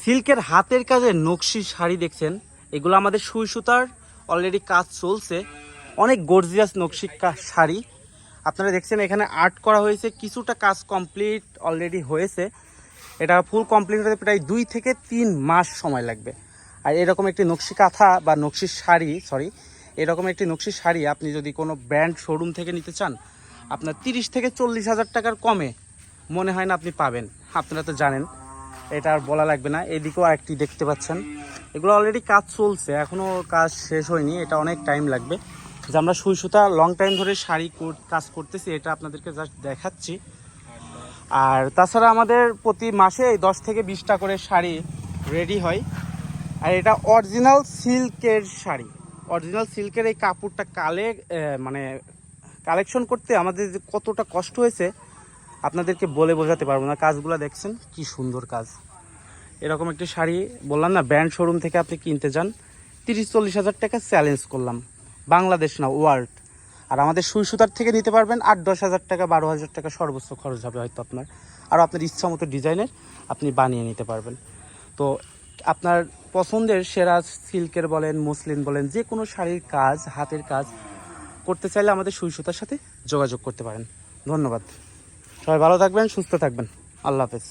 সিল্কের হাতের কাজের নকশি শাড়ি দেখছেন, এগুলো আমাদের সুই সুতার অলরেডি কাজ চলছে। অনেক গর্জিয়াস নকশি শাড়ি আপনারা দেখছেন, এখানে আর্ট করা হয়েছে, কিছুটা কাজ কমপ্লিট অলরেডি হয়েছে। এটা ফুল কমপ্লিট হতে প্রায় 2 থেকে 3 মাস সময় লাগবে। আর এরকম একটি নকশি কাঁথা বা নকশির শাড়ি, এরকম একটি নকশির শাড়ি আপনি যদি কোনো ব্র্যান্ড শোরুম থেকে নিতে চান, আপনার 30 থেকে 40 হাজার টাকার কমে মনে হয় না আপনি পাবেন। আপনারা তো জানেন, এটা আর বলা লাগবে না। এদিকেও আরেকটি দেখতে পাচ্ছেন, এগুলো অলরেডি কাজ চলছে, এখনও কাজ শেষ হয়নি, এটা অনেক টাইম লাগবে। যে আমরা সুই সুতা লং টাইম ধরে শাড়ি কাজ করতেছি, এটা আপনাদেরকে জাস্ট দেখাচ্ছি। আর তাছাড়া আমাদের প্রতি মাসে 10 থেকে 20টা করে শাড়ি রেডি হয়। আর এটা অরিজিনাল সিল্কের শাড়ি, অরিজিনাল সিল্কের এই কাপড়টা মানে কালেকশন করতে আমাদের যে কতটা কষ্ট হয়েছে আপনাদেরকে বলে বোঝাতে পারবো না। কাজগুলো দেখছেন কি সুন্দর কাজ। এরকম একটি শাড়ি বললাম না, ব্র্যান্ড শোরুম থেকে আপনি কিনতে যান 30-40 হাজার টাকা চ্যালেঞ্জ করলাম, বাংলাদেশ না ওয়ার্ল্ড। আর আমাদের সুই সুতার থেকে নিতে পারবেন 8-10 হাজার টাকা, 12 হাজার টাকা সর্বোচ্চ খরচ হবে হয়তো আপনার। আর আপনার ইচ্ছা মতো ডিজাইনের আপনি বানিয়ে নিতে পারবেন। তো আপনার পছন্দের সেরা সিল্কের বলেন, মসলিন বলেন, যে কোনো শাড়ির কাজ, হাতের কাজ করতে চাইলে আমাদের সুই সুতার সাথে যোগাযোগ করতে পারেন। ধন্যবাদ, সবাই ভালো থাকবেন, সুস্থ থাকবেন, আল্লাহ হাফেজ।